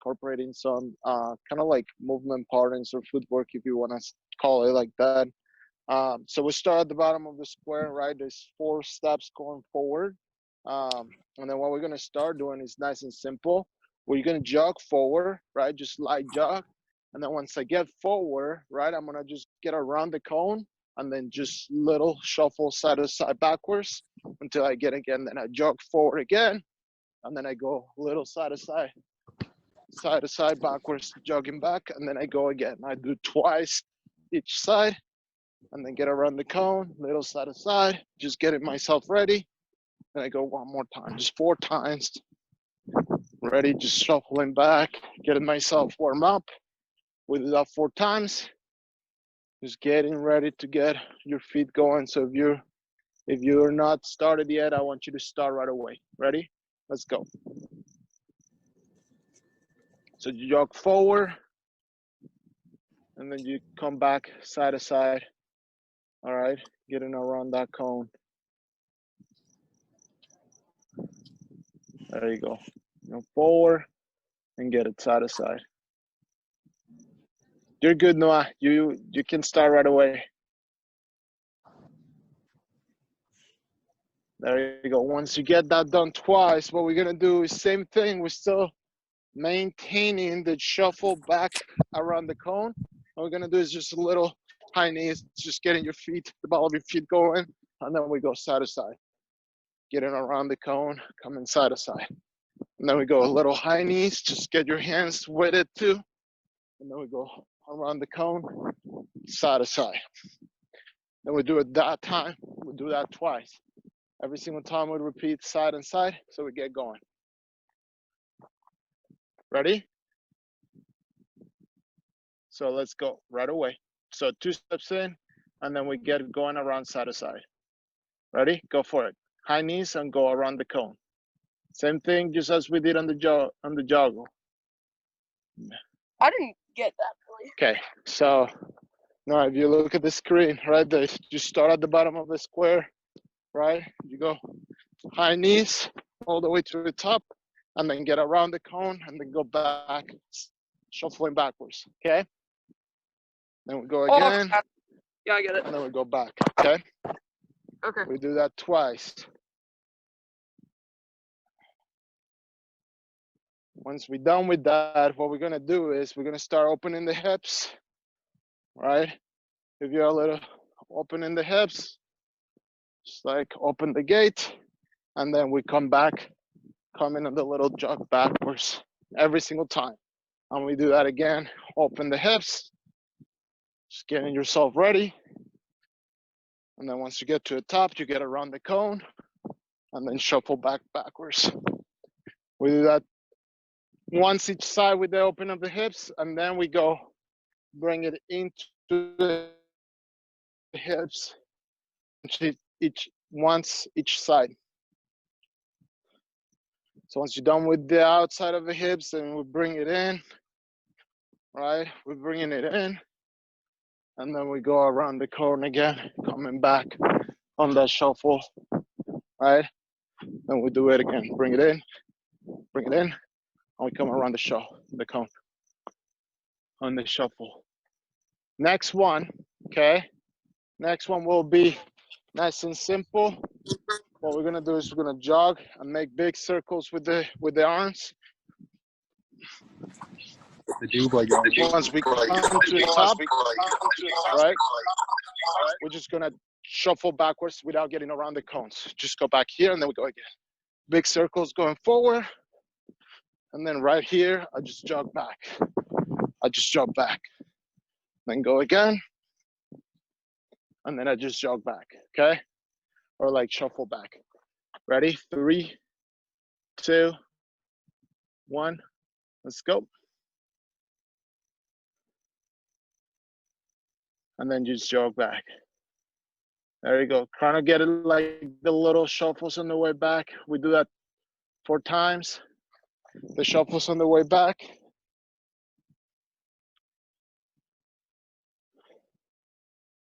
incorporating some kind of like movement patterns or footwork, if you want to call it like that. So we start at the bottom of the square, right? There's 4 steps going forward. And then what we're gonna start doing is nice and simple. We're gonna jog forward, right? Just light jog. And then once I get forward, right, I'm gonna just get around the cone and then just little shuffle side to side backwards until I get again. Then I jog forward again. And then I go little side to side backwards, jogging back. And then I go again. I do twice each side. And then get around the cone, little side to side, just getting myself ready. Then I go one more time, just 4 times. Ready, just shuffling back, getting myself warm up. We do that 4 times. Just getting ready to get your feet going. So if you're not started yet, I want you to start right away. Ready? Let's go. So you jog forward, and then you come back side to side. All right, getting around that cone. There you go. Go forward and get it side to side. You're good, Noah. You can start right away. There you go. Once you get that done twice, what we're gonna do is same thing. We're still maintaining the shuffle back around the cone. What we're gonna do is just a little high knees, just getting your feet, the ball of your feet going, and then we go side to side. Getting around the cone, coming side to side. And then we go a little high knees, just get your hands with it too. And then we go around the cone, side to side. Then we do it that time, we do that twice. Every single time we repeat side and side, so we get going. Ready? So let's go right away. So 2 steps in, and then we get going around side to side. Ready? Go for it. High knees and go around the cone. Same thing, just as we did on the joggle. I didn't get that really. Okay, so now if you look at the screen, right, you start at the bottom of the square, right? You go high knees all the way to the top, and then get around the cone, and then go back, shuffling backwards, okay? Then we go again. Oh, yeah, I get it. And then we go back, okay? Okay. We do that twice. Once we're done with that, what we're gonna do is we're gonna start opening the hips, right? If you're a little opening the hips, just like open the gate, and then we come back, come in a little jog backwards every single time. And we do that again, open the hips, just getting yourself ready. And then once you get to the top, you get around the cone, and then shuffle backwards. We do that once each side with the open of the hips, and then we go bring it into the hips, once each side. So once you're done with the outside of the hips, then we bring it in, right? We're bringing it in, and then we go around the cone again, coming back on that shuffle, right? Then we do it again, bring it in, and we come around the cone on the shuffle. Next one, okay? Next one will be nice and simple. What we're gonna do is we're gonna jog and make big circles with the arms. Once we come to the top, right? We're just gonna shuffle backwards without getting around the cones. Just go back here and then we go again. Big circles going forward. And then right here, I just jog back. Then go again. And then I just jog back, okay? Or like shuffle back. Ready? 3, 2, 1, let's go. And then just jog back. There you go. Trying to get it like the little shuffles on the way back. We do that 4 times. The shuffles on the way back.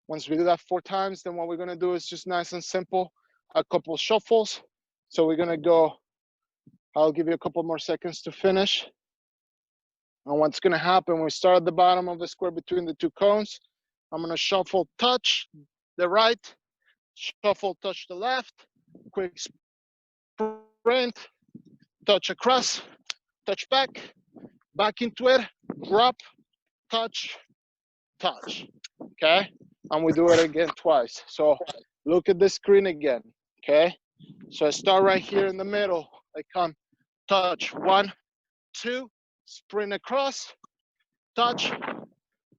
Once we do that 4 times, then what we're gonna do is just nice and simple, a couple shuffles. So we're gonna go, I'll give you a couple more seconds to finish. And what's gonna happen, when we start at the bottom of the square between the two cones, I'm gonna shuffle, touch the right, shuffle, touch the left, quick sprint, touch across, touch back, back into it, drop, touch, touch, okay? And we do it again twice. So look at the screen again, okay? So I start right here in the middle. I come, touch, 1, 2, sprint across, touch,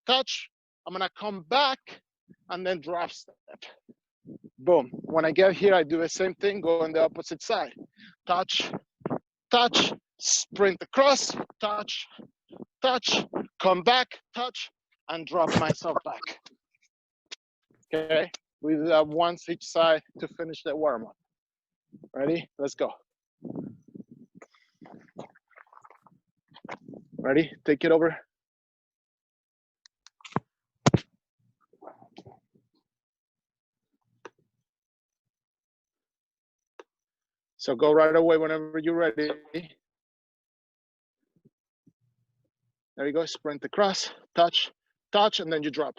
touch. I'm gonna come back and then drop step. Boom. When I get here, I do the same thing, go on the opposite side. Touch, touch, sprint across, touch, touch, come back, touch, and drop myself back. Okay, we do that once each side to finish the warm up. Ready? Let's go. Ready? Take it over. So go right away whenever you're ready. There you go, sprint across, touch, touch, and then you drop.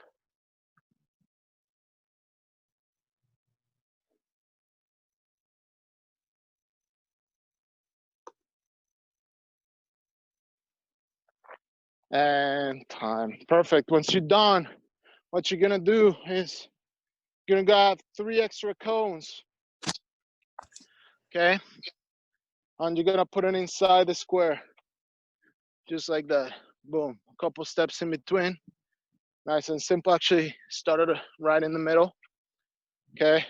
And time. Perfect. Once you're done, what you're gonna do is you're gonna grab 3 extra cones. Okay? And you're gonna put it inside the square. Just like that. Boom. A couple steps in between. Nice and simple. Actually started right in the middle. Okay?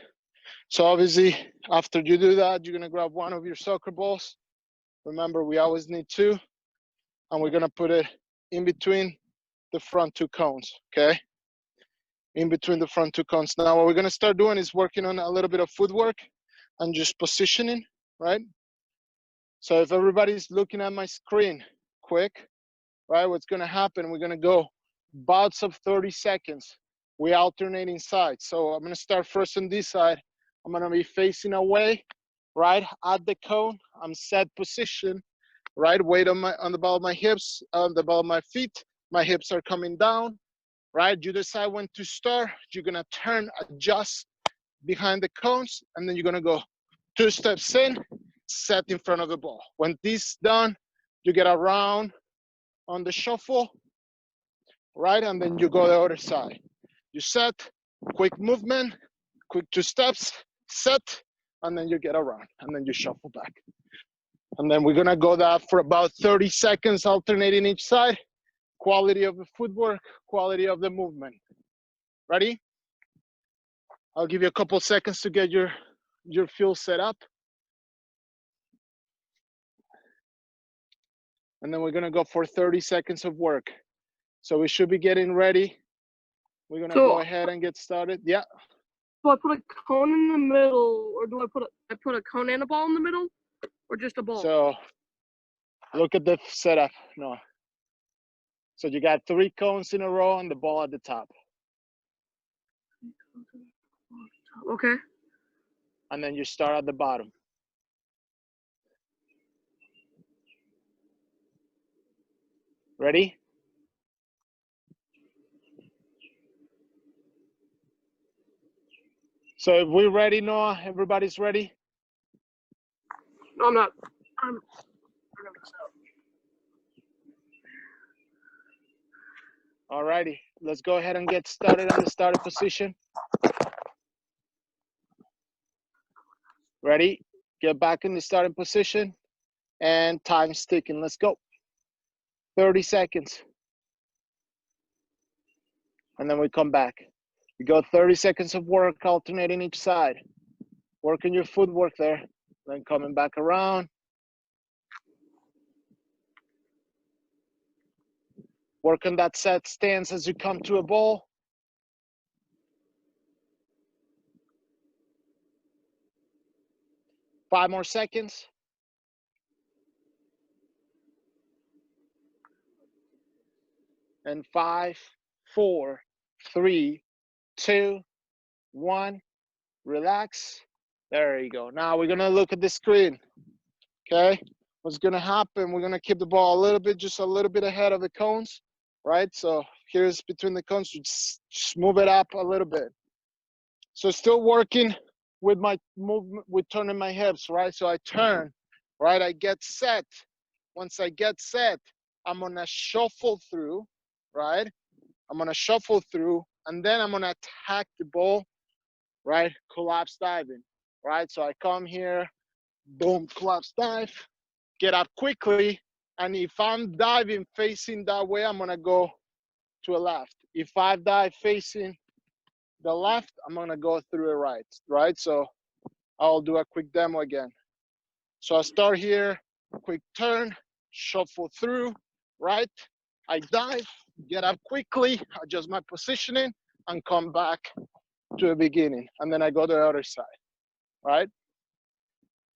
So obviously, after you do that, you're gonna grab one of your soccer balls. Remember, we always need 2. And we're gonna put it in between the front 2 cones, okay? In between the front 2 cones. Now what we're gonna start doing is working on a little bit of footwork and just positioning, right? So if everybody's looking at my screen quick, right, what's gonna happen, we're gonna go bouts of 30 seconds. We alternating sides. So I'm gonna start first on this side. I'm gonna be facing away, right, at the cone. I'm set position, right, weight on the ball of my hips, on the ball of my feet. My hips are coming down, right? You decide when to start. You're gonna turn, adjust behind the cones, and then you're gonna go 2 steps in, set in front of the ball. When this is done, you get around on the shuffle, right? And then you go the other side. You set, quick movement, quick 2 steps, set, and then you get around, and then you shuffle back. And then we're gonna go that for about 30 seconds, alternating each side. Quality of the footwork, quality of the movement. Ready? I'll give you a couple seconds to get your field set up. And then we're gonna go for 30 seconds of work. So we should be getting ready. We're gonna go ahead and get started. Yeah. So I put a cone in the middle, or do I put a cone and a ball in the middle, or just a ball? So look at the setup. No. So you got 3 cones in a row and the ball at the top. Okay. And then you start at the bottom. Ready? So if we're ready, Noah, everybody's ready? No, I'm not. All righty, let's go ahead and get started on the starting position. Ready? Get back in the starting position and time's ticking. Let's go. 30 seconds. And then we come back. We go 30 seconds of work, alternating each side. Working your footwork there, then coming back around. Work on that set stance as you come to a ball. Five more seconds. And 5, 4, 3, 2, 1. Relax. There you go. Now we're gonna look at the screen. Okay. what's gonna happen, we're gonna keep the ball a little bit, just a little bit ahead of the cones, right? So here's between the cones, just move it up a little bit. So still working with my movement, with turning my hips, right? So I turn, right? I get set. Once I get set, I'm gonna shuffle through, right? I'm gonna shuffle through, and then I'm gonna attack the ball, right? Collapse diving, right? So I come here, boom, collapse dive, get up quickly, and if I'm diving facing that way, I'm gonna go to a left. If I dive facing the left, I'm gonna go through a right? So I'll do a quick demo again. So I start here, quick turn, shuffle through, right? I dive, get up quickly, adjust my positioning, and come back to the beginning. And then I go to the other side, right?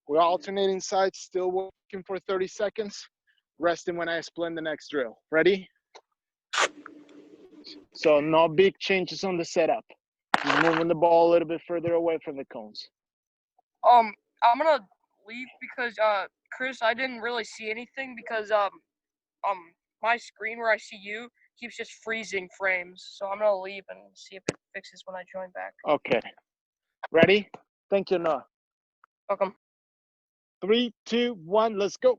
We're alternating sides, still working for 30 seconds, resting when I explain the next drill. Ready? So no big changes on the setup. Just moving the ball a little bit further away from the cones. I'm gonna leave because Chris, I didn't really see anything because my screen where I see you keeps just freezing frames. So I'm gonna leave and see if it fixes when I join back. Okay. Ready? Thank you, Noah. Welcome. 3, 2, 1, let's go.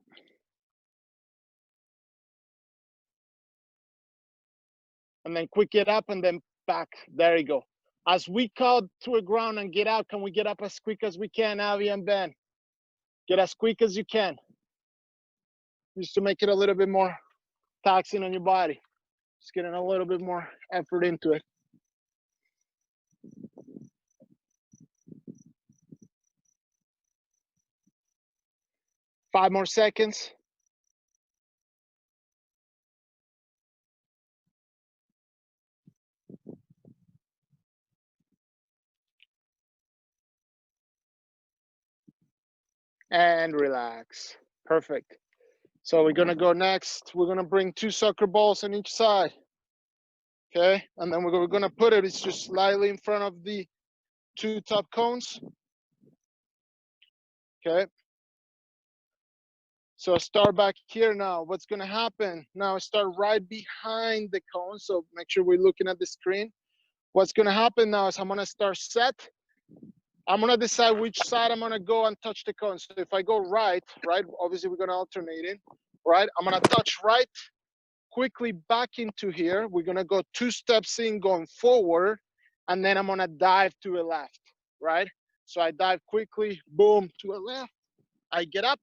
And then quick it up and then back. There you go. As we call to the ground and get out, can we get up as quick as we can, Avi and Ben? Get as quick as you can. Just to make it a little bit more taxing on your body. Just getting a little bit more effort into it. Five more seconds. And relax. Perfect. So we're gonna go next. We're gonna bring 2 soccer balls on each side. Okay, and then we're gonna put it, it's just slightly in front of the 2 top cones. Okay. So start back here now. What's gonna happen? Now start right behind the cone. So make sure we're looking at the screen. What's gonna happen now is I'm gonna start set. I'm gonna decide which side I'm gonna go and touch the cone. So if I go right, obviously we're gonna alternate it, right? I'm gonna touch right, quickly back into here. We're gonna go 2 steps in going forward, and then I'm gonna dive to the left, right? So I dive quickly, boom, to the left. I get up,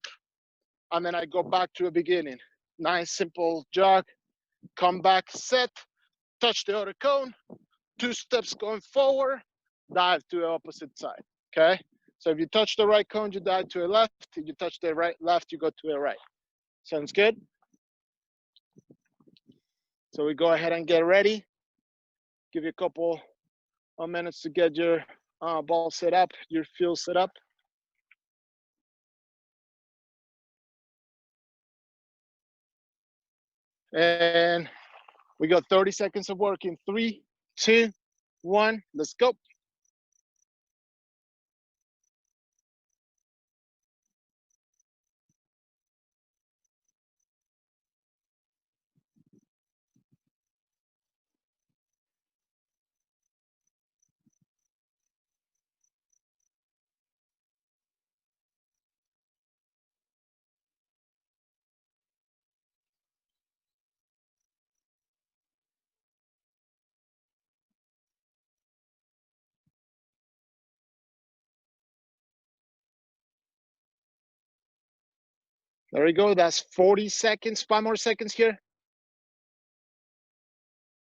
and then I go back to the beginning. Nice, simple jog, come back, set, touch the other cone, 2 steps going forward, dive to the opposite side, okay? So if you touch the right cone, you dive to the left. If you touch the left, you go to the right. Sounds good? So we go ahead and get ready. Give you a couple of minutes to get your ball set up, your field set up. And we got 30 seconds of work in 3, 2, 1, let's go. There we go, that's 40 seconds, 5 more seconds here.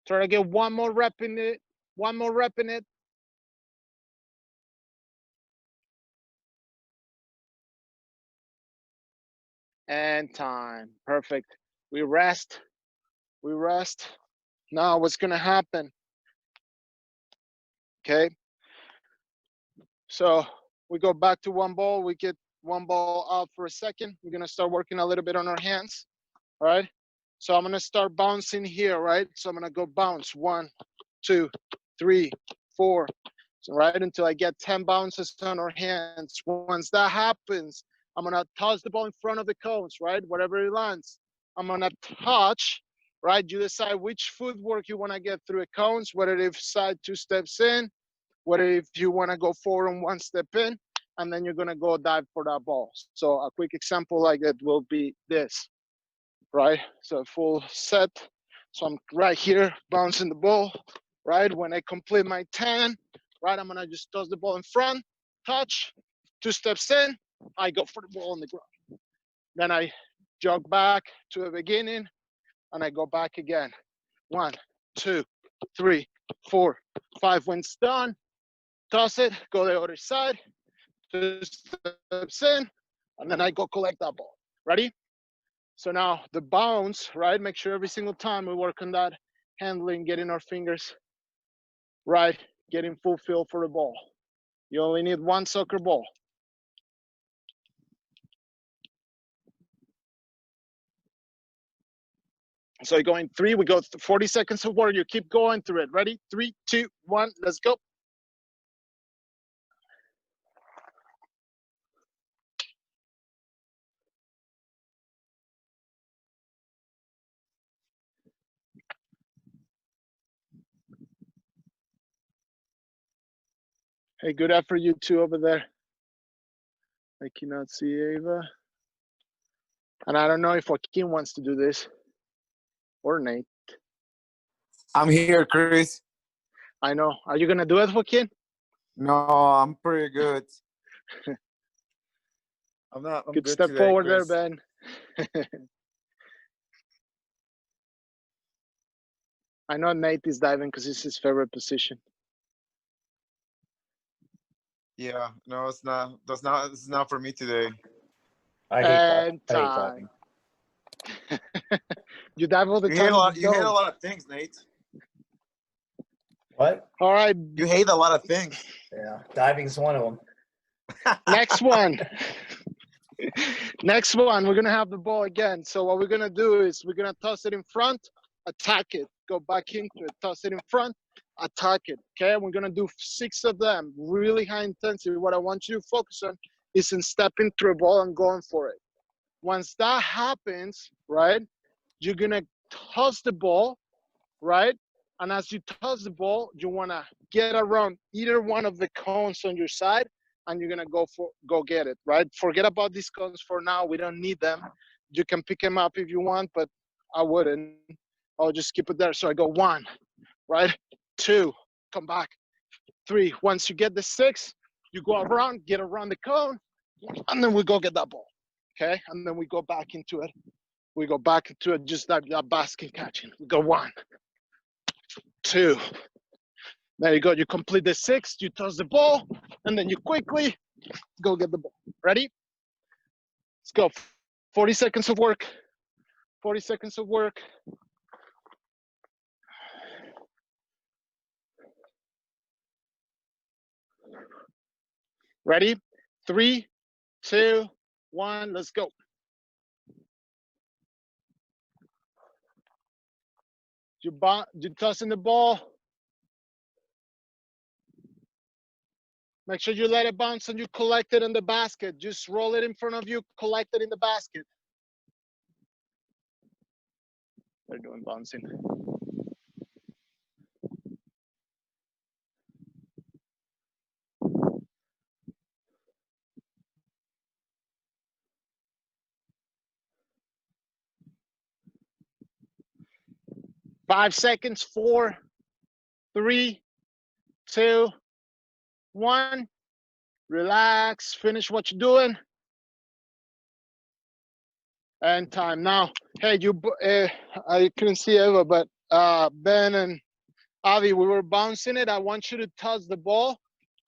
Try to get one more rep in it, one more rep in it. And time, perfect. We rest. Now what's gonna happen? Okay, so we go back to 1 ball, we get 1 ball out for a second. We're gonna start working a little bit on our hands, all right? So I'm gonna start bouncing here, right? So I'm gonna go bounce, 1, 2, 3, 4, so right until I get 10 bounces on our hands. Once that happens, I'm gonna toss the ball in front of the cones, right? Wherever it lands. I'm gonna touch, right? You decide which footwork you wanna get through the cones, whether if side 2 steps in, whether if you wanna go forward and 1 step in, and then you're gonna go dive for that ball. So a quick example like that will be this, right? So full set. So I'm right here bouncing the ball, right? When I complete my 10, right, I'm gonna just toss the ball in front, touch, 2 steps in, I go for the ball on the ground. Then I jog back to the beginning and I go back again. 1, 2, 3, 4, 5. When it's done, toss it, go the other side, 2 steps in, and then I go collect that ball. Ready? So now the bounce, right? Make sure every single time we work on that handling, getting our fingers right, getting full feel for the ball. You only need 1 soccer ball. So you go in 3, we go 40 seconds of work. You keep going through it. Ready? 3, 2, 1, let's go. Hey, good effort, you two over there. I cannot see Ava. And I don't know if Joaquin wants to do this or Nate. I'm here, Chris. I know. Are you going to do it, Joaquin? No, I'm pretty good. I'm good good step today, forward Chris. there, Ben. I know Nate is diving because it's his favorite position. Yeah, no, it's not. It's not for me today. I hate time. diving. You dive all the You time. hate a lot of things, Nate. What? All right. You hate a lot of things. Yeah, diving's one of them. Next one. Next one, we're going to have the ball again. So what we're going to do is we're going to toss it in front, attack it, go back into it, toss it in front, attack it. Okay, we're going to do 6 of them, really high intensity. What I want you to focus on is in stepping through a ball and going for it. Once that happens, right, you're going to toss the ball, right? And as you toss the ball, you want to get around either one of the cones on your side, and you're going to go get it, right? Forget about these cones for now. We don't need them. You can pick them up if you want, but I wouldn't. I'll just keep it there. So I go 1, right? 2, come back. 3. Once you get the 6, you go around, get around the cone, and then we go get that ball, okay? And then we go back into it. We go back into it, just that basket catching. We go 1, 2. There you go. You complete the 6, you toss the ball, and then you quickly go get the ball. Ready? Let's go. 40 seconds of work. 40 seconds of work. Ready? 3, 2, 1, let's go. You tossing the ball. Make sure you let it bounce and you collect it in the basket. Just roll it in front of you, collect it in the basket. They're doing bouncing. Five seconds, 4, 3, 2, 1. Relax, finish what you're doing. And time. Now, hey, I couldn't see Eva, but Ben and Avi, we were bouncing it. I want you to toss the ball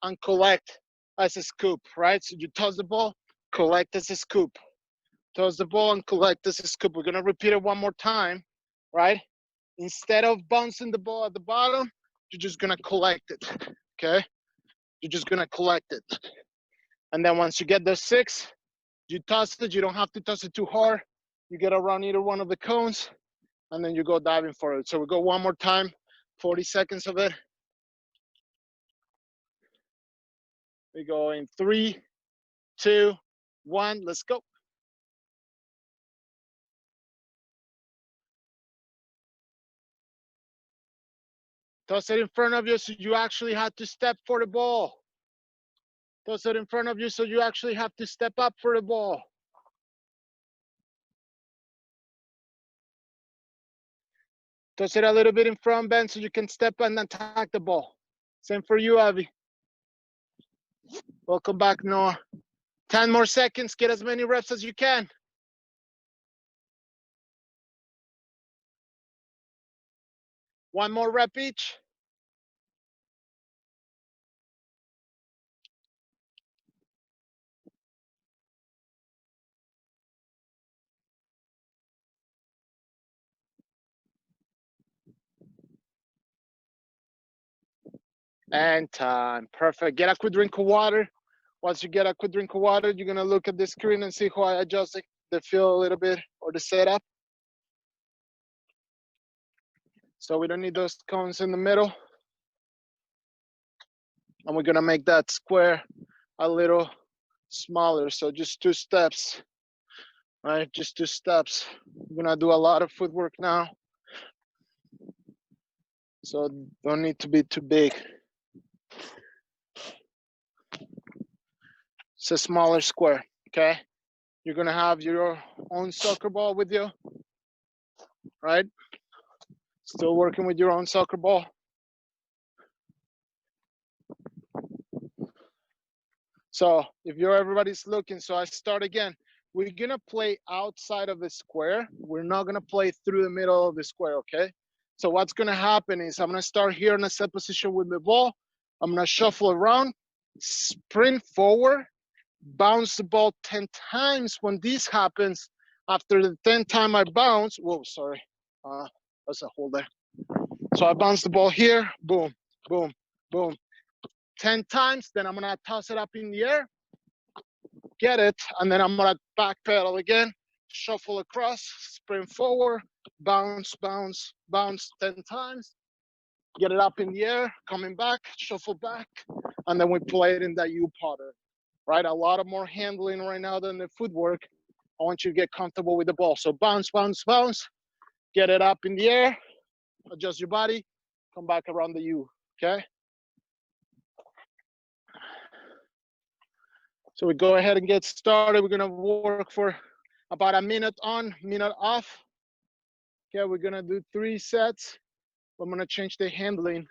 and collect as a scoop, right? So you toss the ball, collect as a scoop. Toss the ball and collect as a scoop. We're gonna repeat it one more time, right? Instead of bouncing the ball at the bottom, you're just gonna collect it, okay? You're just gonna collect it. And then once you get the 6, you toss it. You don't have to toss it too hard. You get around either one of the cones, and then you go diving for it. So we go one more time, 40 seconds of it. We go in 3, 2, 1, let's go. Toss it in front of you so you actually have to step for the ball. Toss it in front of you so you actually have to step up for the ball. Toss it a little bit in front, Ben, so you can step and attack the ball. Same for you, Avi. Welcome back, Noah. 10 more seconds. Get as many reps as you can. One more rep each. And time. Perfect. Get a quick drink of water. Once you get a quick drink of water, you're going to look at the screen and see how I adjust the feel a little bit or the setup. So we don't need those cones in the middle. And we're going to make that square a little smaller. So just 2 steps, right? Just 2 steps. We're going to do a lot of footwork now. So don't need to be too big. It's a smaller square, okay? You're gonna have your own soccer ball with you, right? Still working with your own soccer ball. So if everybody's looking, so I start again. We're gonna play outside of the square. We're not gonna play through the middle of the square, okay? So what's gonna happen is I'm gonna start here in a set position with the ball. I'm gonna shuffle around, sprint forward, bounce the ball 10 times. When this happens, after the 10th time I bounce, whoa, sorry, that's a hold there. So I bounce the ball here, boom, boom, boom, 10 times, then I'm gonna toss it up in the air, get it, and then I'm gonna back pedal again, shuffle across, sprint forward, bounce, bounce, bounce 10 times, get it up in the air, coming back, shuffle back, and then we play it in that U pattern. Right, a lot of more handling right now than the footwork. I want you to get comfortable with the ball. So bounce, bounce, bounce, get it up in the air, adjust your body, come back around the U, okay? So we go ahead and get started. We're gonna work for about a minute on, minute off. Okay, we're gonna do 3 sets. I'm gonna change the handling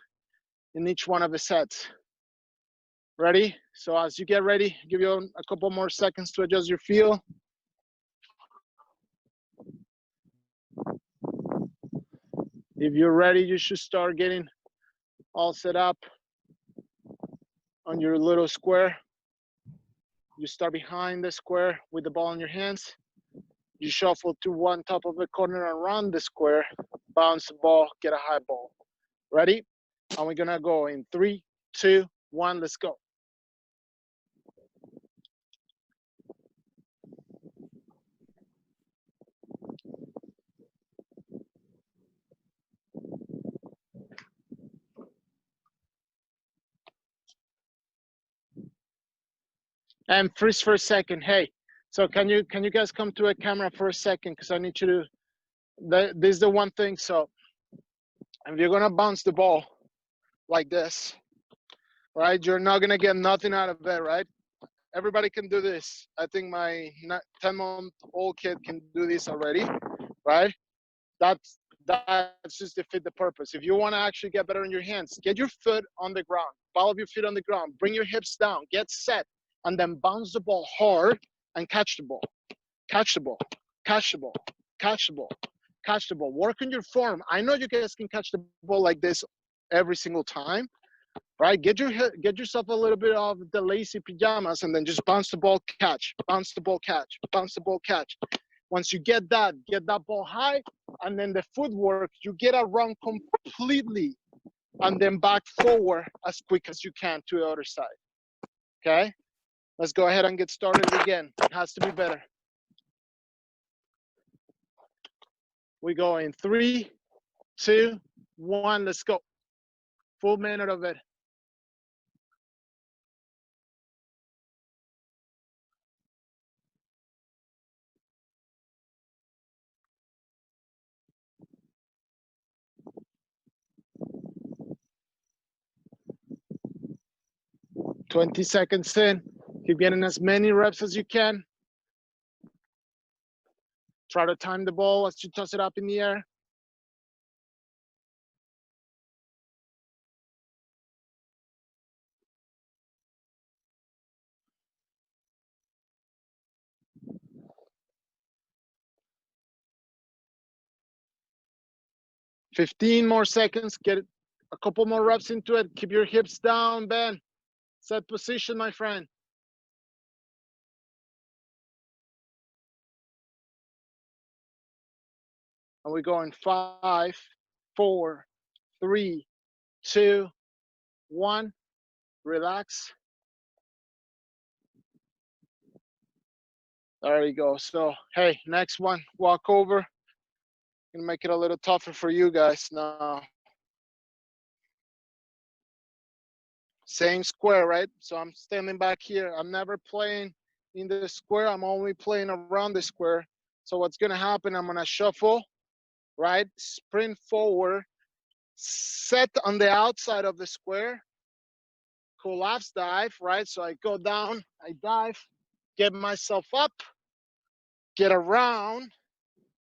in each one of the sets. Ready? So as you get ready, give you a couple more seconds to adjust your feel. If you're ready, you should start getting all set up on your little square. You start behind the square with the ball in your hands. You shuffle to one top of the corner around the square, bounce the ball, get a high ball. Ready? And we're gonna go in 3, 2, 1, let's go. And freeze for a second. Hey, so can you guys come to a camera for a second? Because I need you to, this is the one thing. So if you're gonna bounce the ball like this, right? You're not gonna get nothing out of it, right? Everybody can do this. I think my 10-month-old kid can do this already, right? That's just to fit the purpose. If you want to actually get better in your hands, get your foot on the ground, ball of your feet on the ground, bring your hips down, get set, and then bounce the ball hard and catch the ball. Catch the ball, catch the ball, catch the ball, catch the ball. Work on your form. I know you guys can catch the ball like this every single time, right? Get yourself a little bit of the lazy pajamas and then just bounce the ball, catch, bounce the ball, catch, bounce the ball, catch. Once you get that ball high, and then the footwork, you get around completely and then back forward as quick as you can to the other side, okay? Let's go ahead and get started again. It has to be better. We go in 3, 2, 1, let's go. Full minute of it. 20 seconds in. Keep getting as many reps as you can. Try to time the ball as you toss it up in the air. $15 more seconds. Get a couple more reps into it. Keep your hips down, Ben. Set position, my friend. And we're going 5, 4, 3, 2, 1. Relax. There you go. So, hey, next one, walk over. Gonna make it a little tougher for you guys now. Same square, right? So I'm standing back here. I'm never playing in the square. I'm only playing around the square. So what's gonna happen, I'm gonna shuffle, right? Sprint forward, set on the outside of the square, collapse dive, right? So I go down, I dive, get myself up, get around,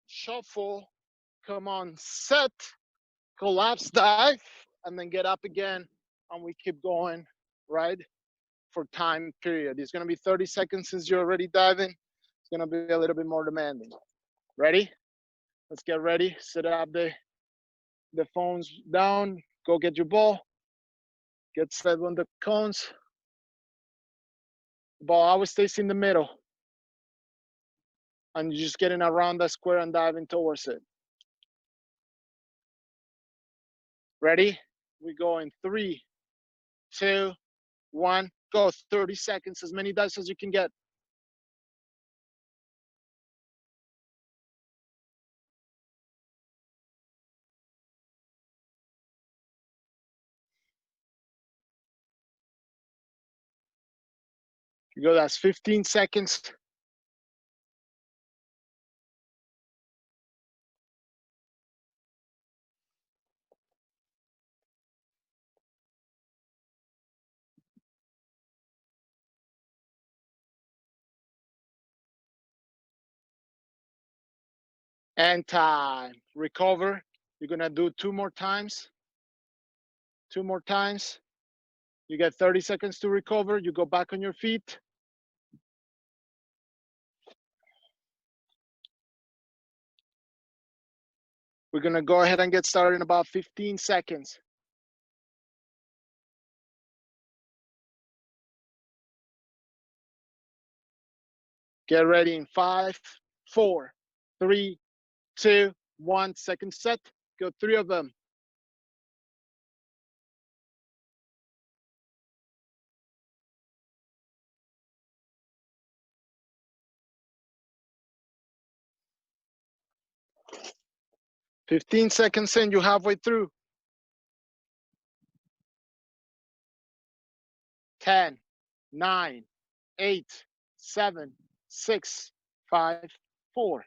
shuffle, come on, set, collapse dive, and then get up again, and we keep going, right? For time period. It's gonna be 30 seconds since you're already diving. It's gonna be a little bit more demanding. Ready? Let's get ready. Set up the phones down. Go get your ball. Get set on the cones. The ball always stays in the middle. And you're just getting around the square and diving towards it. Ready? We go in 3, 2, 1. Go. 30 seconds. As many dives as you can get. You go. That's 15 seconds. And time. Recover. You're gonna do 2 more times. 2 more times. You get 30 seconds to recover. You go back on your feet. We're gonna go ahead and get started in about 15 seconds. Get ready in 5, 4, 3, 2, 1. Second set. Go 3 of them. "15 seconds in, you're halfway through. 10, 9, 8, 7, 6, 5, 4,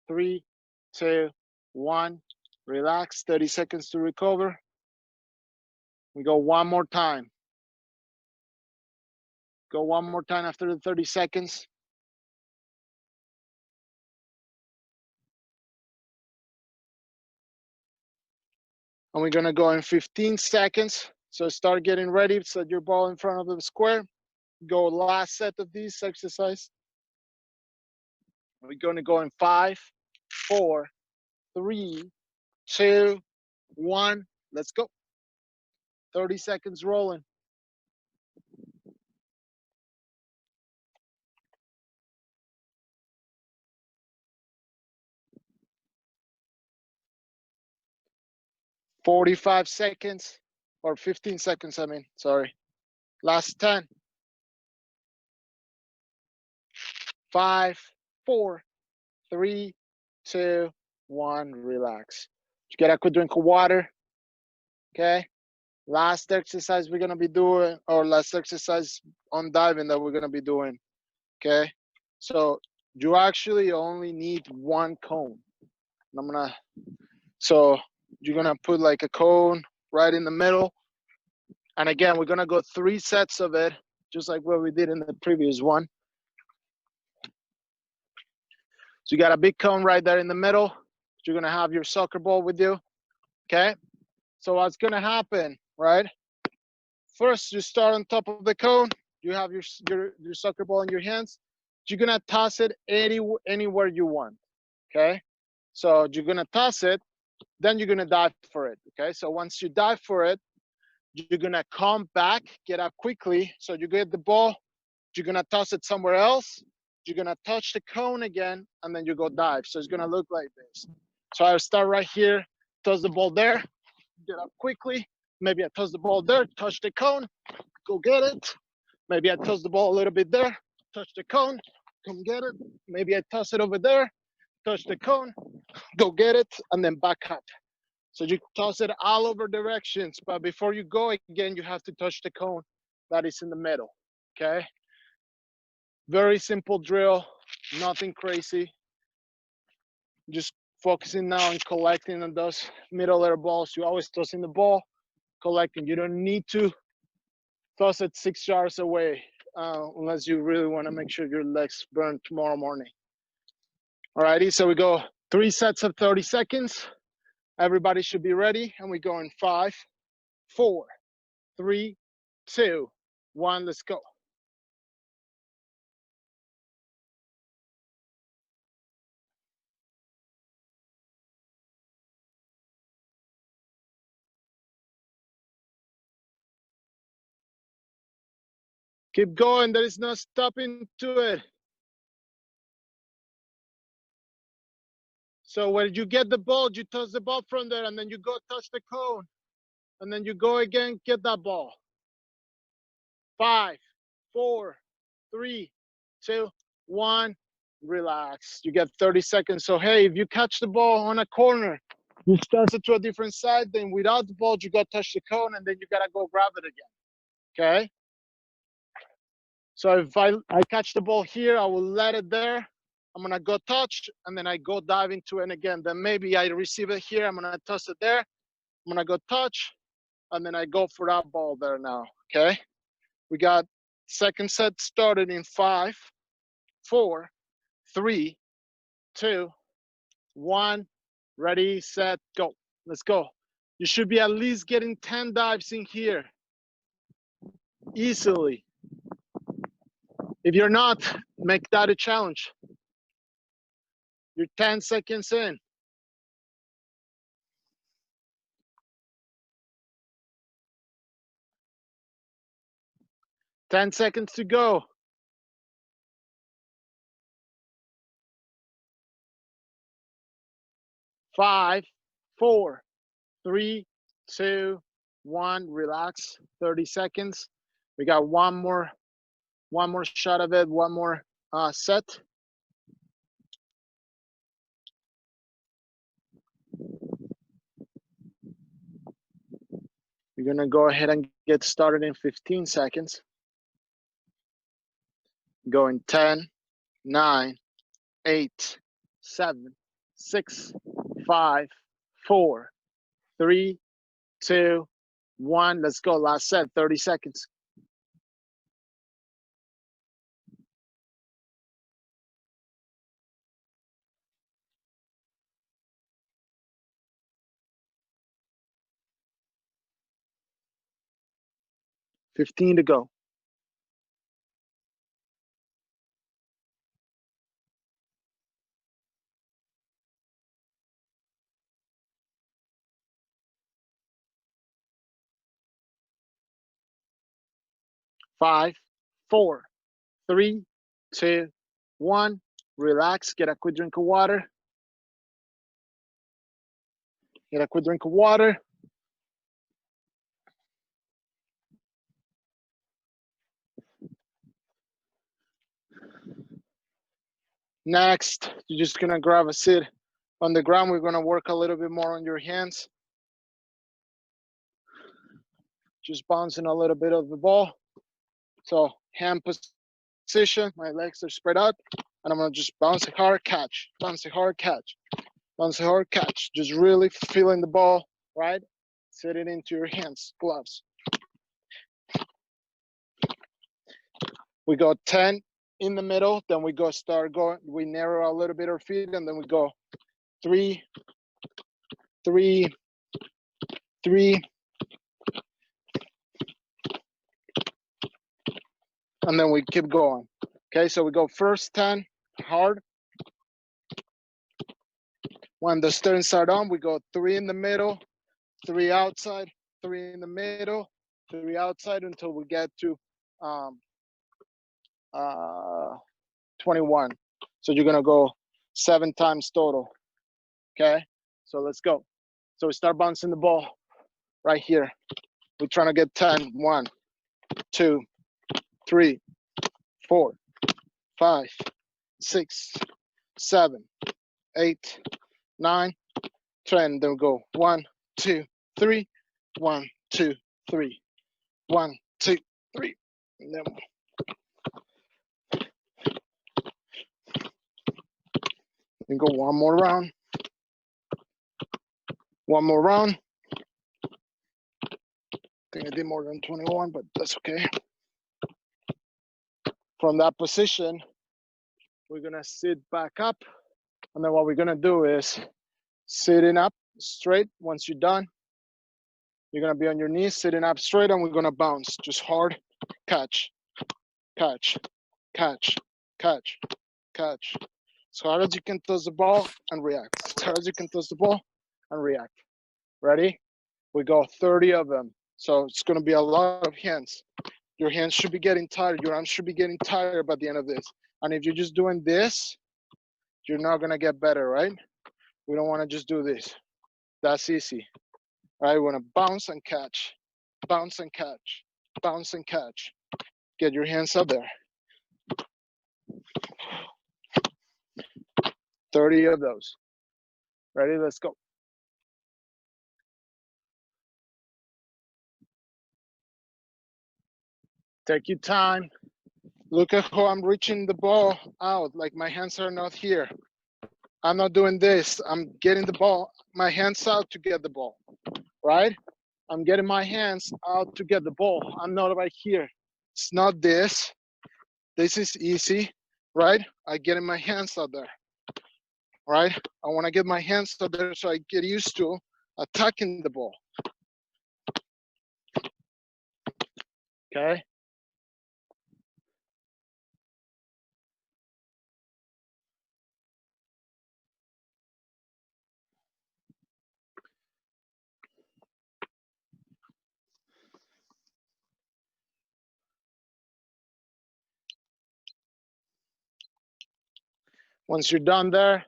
3, 2, 1. Relax. 30 seconds to recover. We go one more time. Go one more time after the 30 seconds. And we're gonna go in 15 seconds. So start getting ready. Set your ball in front of the square. Go last set of this exercise. We're gonna go in 5, 4, 3, 2, 1. Let's go. 30 seconds rolling. "45 seconds, or 15 seconds, I mean, sorry. Last 10. 5, 4, 3, 2, 1. Relax. Just get a quick drink of water. Okay. Last exercise we're gonna be doing, or last exercise on diving that we're gonna be doing. Okay. So you actually only need 1 cone. And so you're gonna put like a cone right in the middle. And again, we're gonna go 3 sets of it. just like what we did in the previous one. So you got a big cone right there in the middle. You're gonna have your soccer ball with you, okay? So what's gonna happen, right? First, you start on top of the cone. You have your soccer ball in your hands. You're gonna toss it anywhere you want, okay? So you're gonna toss it, then you're gonna dive for it, okay? So once you dive for it, you're gonna come back, get up quickly. So you get the ball, you're gonna toss it somewhere else. You're gonna touch the cone again, and then you go dive. So it's gonna look like this. So I'll start right here, toss the ball there, get up quickly. Maybe I toss the ball there, touch the cone, go get it. Maybe I toss the ball a little bit there, touch the cone, come get it. Maybe I toss it over there, touch the cone, go get it, and then back up. So you toss it all over directions, but before you go again, you have to touch the cone that is in the middle, okay? Very simple drill, nothing crazy. Just focusing now on collecting on those middle air balls. You always tossing the ball, collecting. You don't need to toss it 6 yards away unless you really want to make sure your legs burn tomorrow morning. Alrighty, so we go 3 sets of 30 seconds. Everybody should be ready, and we go in 5, 4, 3, 2, 1. Let's go. Keep going. There is no stopping to it. So when you get the ball, you toss the ball from there, and then you go touch the cone, and then you go again, get that ball. 5, 4, 3, 2, 1. Relax. You get 30 seconds. So hey, if you catch the ball on a corner, you toss it to a different side, then without the ball, you got to touch the cone, and then you got to go grab it again. Okay? So if I catch the ball here, I will let it there. I'm gonna go touch, and then I go dive into it again. Then maybe I receive it here, I'm gonna toss it there. I'm gonna go touch, and then I go for that ball there now, okay? We got second set started in 5, 4, 3, 2, 1. Ready, set, go. Let's go. You should be at least getting 10 dives in here, easily. If you're not, make that a challenge. You're 10 seconds in. 10 seconds to go. 5, 4, 3, 2, 1. Relax. 30 seconds. We got one more shot of it. One more set. We're gonna go ahead and get started in 15 seconds. Going 10, 9, 8, 7, 6, 5, 4, 3, 2, 1. Let's go. Last set. 30 seconds. $15 to go. 5, 4, 3, 2, 1. Relax. Get a quick drink of water. Get a quick drink of water. Next, you're just gonna grab a seat on the ground. We're gonna work a little bit more on your hands. Just bouncing a little bit of the ball. So hand position, my legs are spread out, and I'm gonna just bounce a hard catch, bounce a hard catch, bounce a hard catch. Just really feeling the ball, right? Set it into your hands, gloves. We go 10 in the middle, then we go start going, we narrow a little bit our feet, and then we go 3, 3, 3, and then we keep going. Okay, so we go first 10 hard. When the turns are done, we go 3 in the middle, 3 outside, 3 in the middle, 3 outside until we get to 21. So you're gonna go 7 times total. Okay, so let's go. So we start bouncing the ball right here. We're trying to get 10. 1, 2, 3, 4, 5, 6, 7, 8, 9, 10. Then we go 1, 2, 3, 1, 2, 3, 1, 2, 3. And then we go one more round. One more round. I think I did more than 21, but that's okay. From that position, we're gonna sit back up. And then what we're gonna do is sitting up straight. Once you're done, you're gonna be on your knees, sitting up straight, and we're gonna bounce. Just hard, catch, catch, catch, catch, catch. As hard as you can toss the ball and react. As hard as you can toss the ball and react. Ready? We go 30 of them. So it's gonna be a lot of hands. Your hands should be getting tired. Your arms should be getting tired by the end of this. And if you're just doing this, you're not gonna get better, right? We don't wanna just do this. That's easy, right? We wanna bounce and catch, bounce and catch, bounce and catch. Get your hands up there. 30 of those. Ready? Let's go. Take your time. Look at how I'm reaching the ball out, like my hands are not here. I'm not doing this. I'm getting the ball, my hands out to get the ball, right? I'm getting my hands out to get the ball. I'm not right here. It's not this. This is easy, right? I get my hands out there, right? I want to get my hands out there so I get used to attacking the ball. Okay? Once you're done there,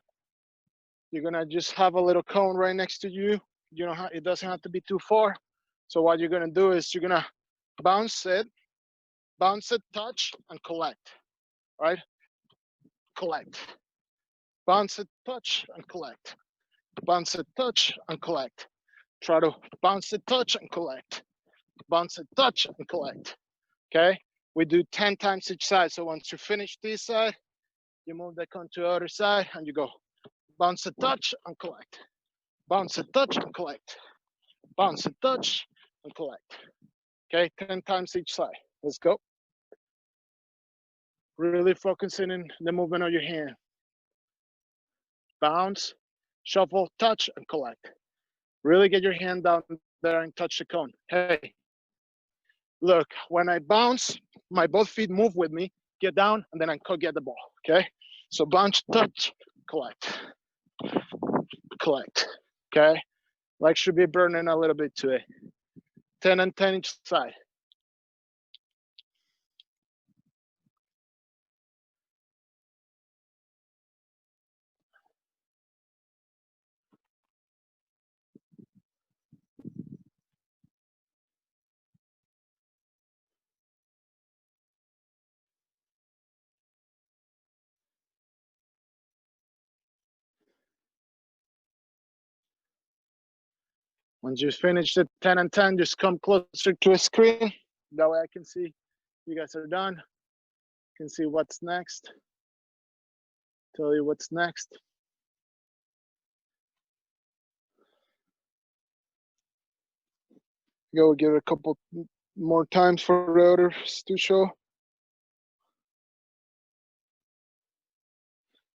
you're gonna just have a little cone right next to you. You know, it doesn't have to be too far. So what you're gonna do is you're gonna bounce it, touch, and collect, right? Collect. Bounce it, touch, and collect. Bounce it, touch, and collect. Try to bounce it, touch, and collect. Bounce it, touch, and collect. Okay? We do 10 times each side. So once you finish this side, you move the cone to the other side, and you go bounce it, touch, and collect. Bounce it, touch, and collect. Bounce it, touch, and collect. Okay? 10 times each side. Let's go. Really focusing in the movement of your hand. Bounce, shuffle, touch, and collect. Really get your hand down there and touch the cone. Hey, look, when I bounce, my both feet move with me, get down, and then I get the ball, okay? So bounce, touch, collect, collect, okay? Leg should be burning a little bit today. 10 and 10 each side. Once you finish the 10 and 10, just come closer to a screen. That way I can see you guys are done. Can see what's next. Tell you what's next. Go give it a couple more times for the others to show.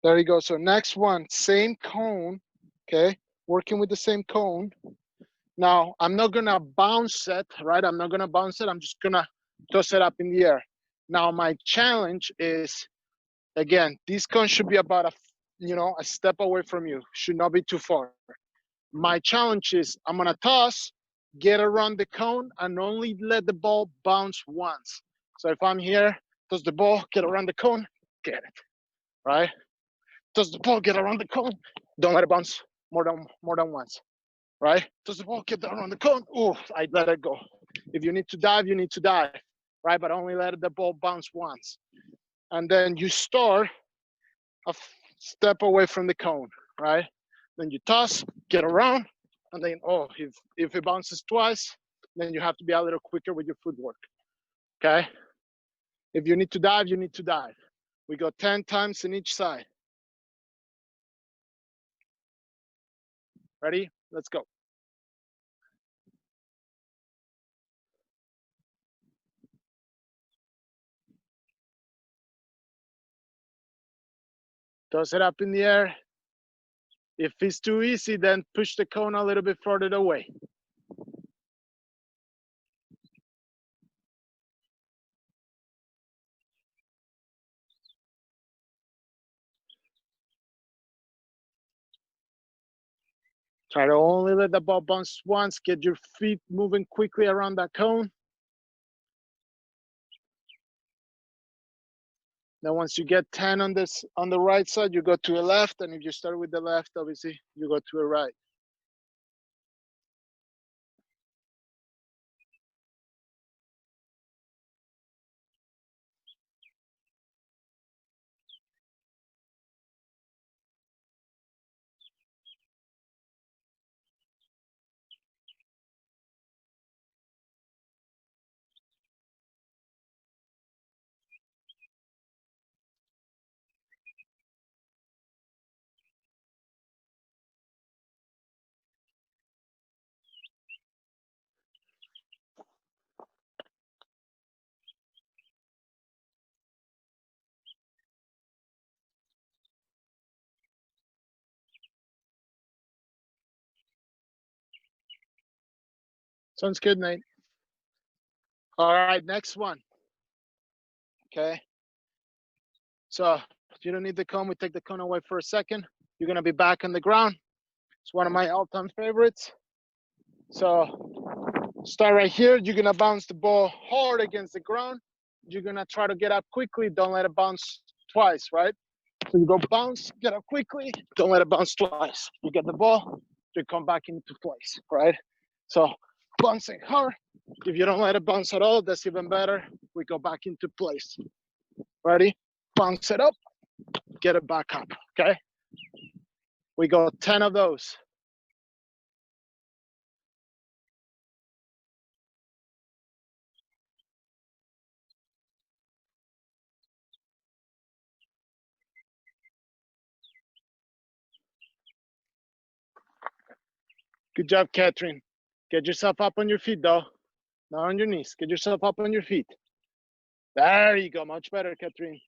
There you go. So next one, same cone, okay? Working with the same cone. Now, I'm not gonna bounce it, right? I'm not gonna bounce it. I'm just gonna toss it up in the air. Now, my challenge is, again, this cone should be about a step away from you. Should not be too far. My challenge is I'm gonna toss, get around the cone, and only let the ball bounce once. So if I'm here, toss the ball, get around the cone, get it, right? Toss the ball, get around the cone, don't let it bounce more than once, right? Toss the ball, get around the cone, ooh, I let it go. If you need to dive, you need to dive, right? But only let the ball bounce once. And then you start a step away from the cone, right? Then you toss, get around, and then, if it bounces twice, then you have to be a little quicker with your footwork, okay? If you need to dive, you need to dive. We go 10 times in each side. Ready? Let's go. Toss it up in the air. If it's too easy, then push the cone a little bit further away. Try to only let the ball bounce once. Get your feet moving quickly around that cone. Then once you get 10 on the right side, you go to the left. And if you start with the left, obviously, you go to the right. Sounds good, Nate. All right, next one. Okay. So you don't need the cone. We take the cone away for a second. You're gonna be back on the ground. It's one of my all-time favorites. So start right here. You're gonna bounce the ball hard against the ground. You're gonna try to get up quickly. Don't let it bounce twice, right? So you go bounce, get up quickly. Don't let it bounce twice. You get the ball, you come back into place, right? So bouncing hard. If you don't let it bounce at all, that's even better. We go back into place. Ready? Bounce it up, get it back up, okay? We go 10 of those. Good job, Catherine. Get yourself up on your feet, though. Not on your knees. Get yourself up on your feet. There you go. Much better, Catherine.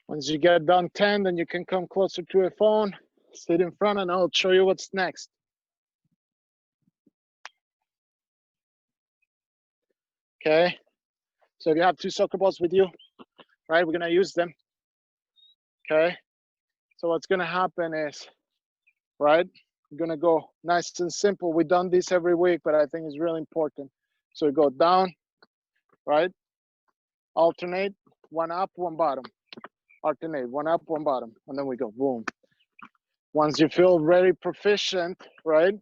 Once you get done 10, then you can come closer to a phone, sit in front, and I'll show you what's next. Okay. So if you have 2 soccer balls with you, right, we're going to use them. Okay. So what's going to happen is, right, we're going to go nice and simple. We've done this every week, but I think it's really important. So we go down, right? Alternate, one up, one bottom. Alternate, one up, one bottom. And then we go boom. Once you feel very proficient, right?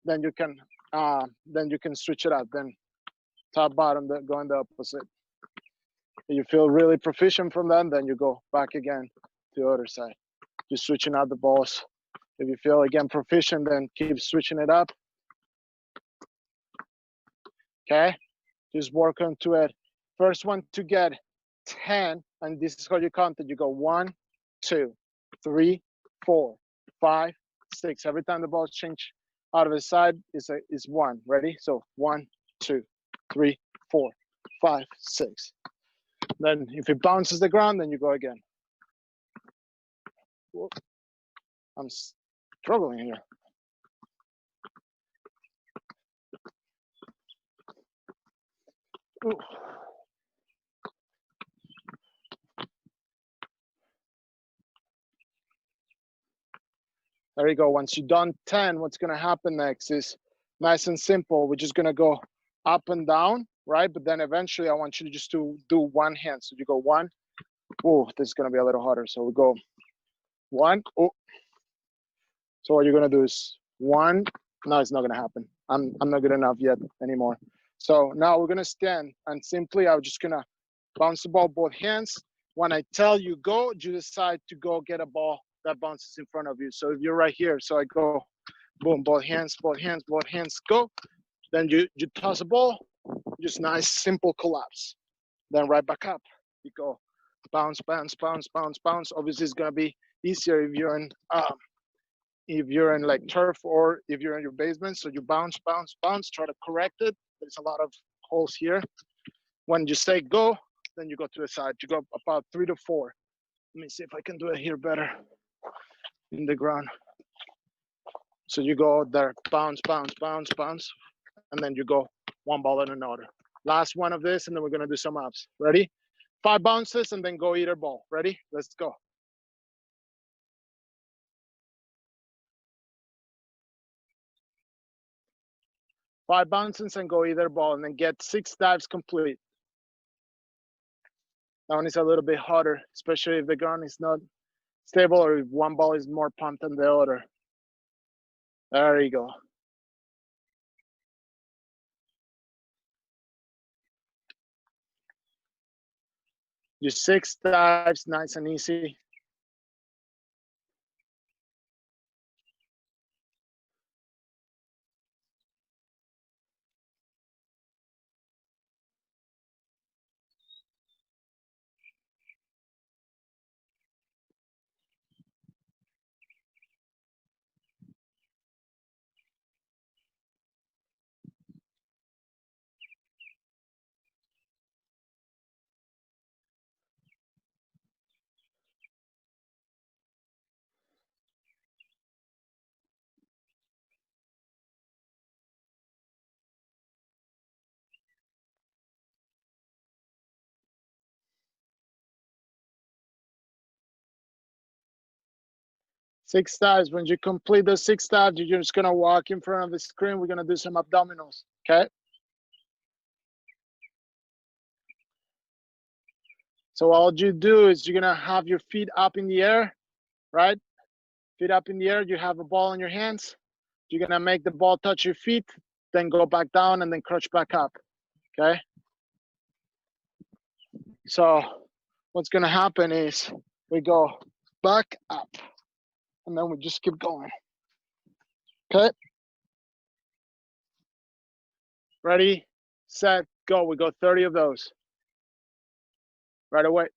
Then you can switch it up. Then top, bottom, going the opposite. If you feel really proficient from that, then you go back again to the other side. Just switching out the balls. If you feel again proficient, then keep switching it up. Okay, just work onto it. First one to get 10, and this is how you count it. You go 1, 2, 3, 4, 5, 6. Every time the balls change out of the side is 1. Ready? So 1, 2, 3, 4, 5, 6. Then if it bounces the ground, then you go again. Whoa. I'm struggling here. Ooh. There you go. Once you're done 10, what's going to happen next is nice and simple. We're just going to go up and down, right? But then eventually I want you to just do one hand. So you go 1. Oh, this is going to be a little harder. So we go 1. Oh. So what you're going to do is 1. No, it's not going to happen. I'm not good enough yet anymore. So now we're going to stand, and simply I'm just going to bounce the ball both hands. When I tell you go, you decide to go get a ball that bounces in front of you. So if you're right here, so I go boom, both hands, both hands, both hands, go. Then you toss a ball, just nice, simple collapse. Then right back up. You go bounce, bounce, bounce, bounce, bounce. Obviously, it's going to be easier if you're in like turf or if you're in your basement. So you bounce, bounce, bounce, try to correct it. There's a lot of holes here. When you say go, then you go to the side. You go about 3 to 4. Let me see if I can do it here better in the ground. So you go there, bounce, bounce, bounce, bounce, and then you go one ball and another. Last one of this, and then we're gonna do some ups. Ready? 5 bounces, and then go either ball. Ready? Let's go. Five bounces and go either ball, and then get 6 dives complete. That one is a little bit harder, especially if the ground is not stable or if one ball is more pumped than the other. There you go. Just 6 dives, nice and easy. Six dives. When you complete the 6 dives, you're just gonna walk in front of the screen. We're gonna do some abdominals, okay? So all you do is you're gonna have your feet up in the air, right? Feet up in the air, you have a ball in your hands. You're gonna make the ball touch your feet, then go back down and then crouch back up, okay? So what's gonna happen is we go back up and then we just keep going, okay? Ready, set, go. We go 30 of those right away.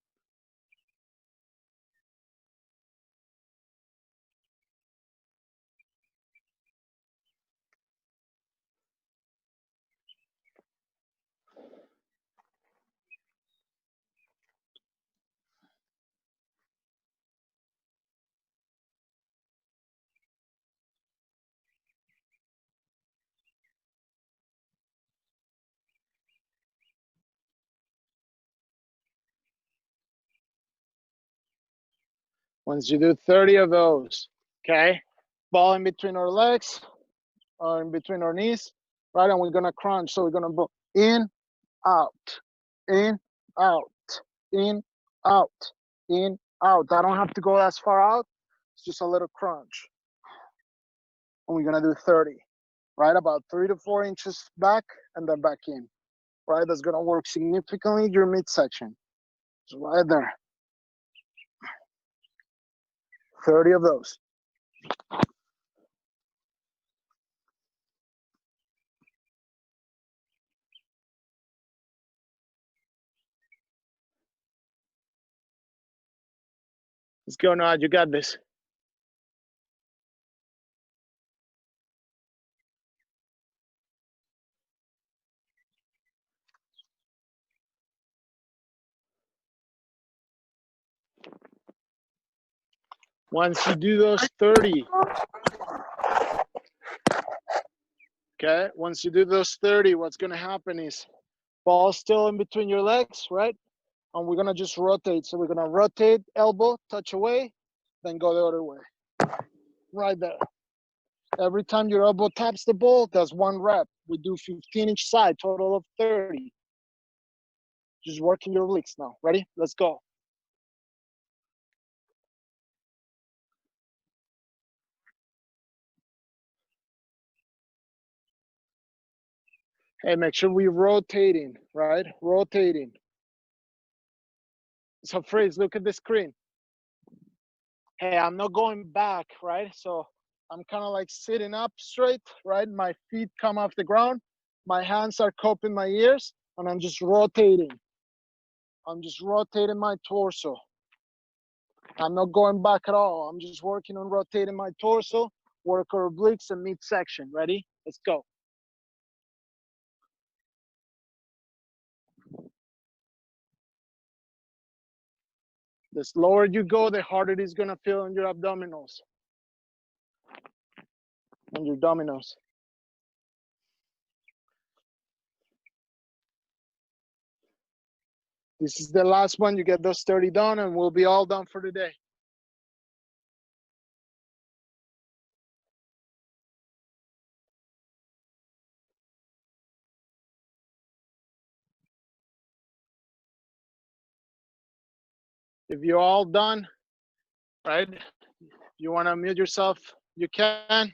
Once you do 30 of those, okay, ball in between our legs or in between our knees, right? And we're gonna crunch. So we're gonna in, out, in, out, in, out, in, out. I don't have to go as far out. It's just a little crunch. And we're gonna do 30, right? About 3 to 4 inches back and then back in, right? That's gonna work significantly your midsection. So right there. 30 of those. Let's go, Nod. You got this. Once you do those 30, okay? Once you do those 30, what's gonna happen is ball still in between your legs, right? And we're gonna just rotate. So we're gonna rotate, elbow, touch away, then go the other way. Right there. Every time your elbow taps the ball, that's 1 rep. We do 15 each side, total of 30. Just working your obliques now. Ready? Let's go. Hey, make sure we're rotating, right? Rotating. So Freeze, look at the screen. Hey, I'm not going back, right? So I'm kind of like sitting up straight, right? My feet come off the ground. My hands are cupping my ears, and I'm just rotating. I'm just rotating my torso. I'm not going back at all. I'm just working on rotating my torso, work our obliques and midsection. Ready? Let's go. The slower you go, the harder it is gonna feel on your abdominals. On your abdominals. This is the last one. You get those 30 done and we'll be all done for the day. If you're all done, right? You wanna mute yourself, you can.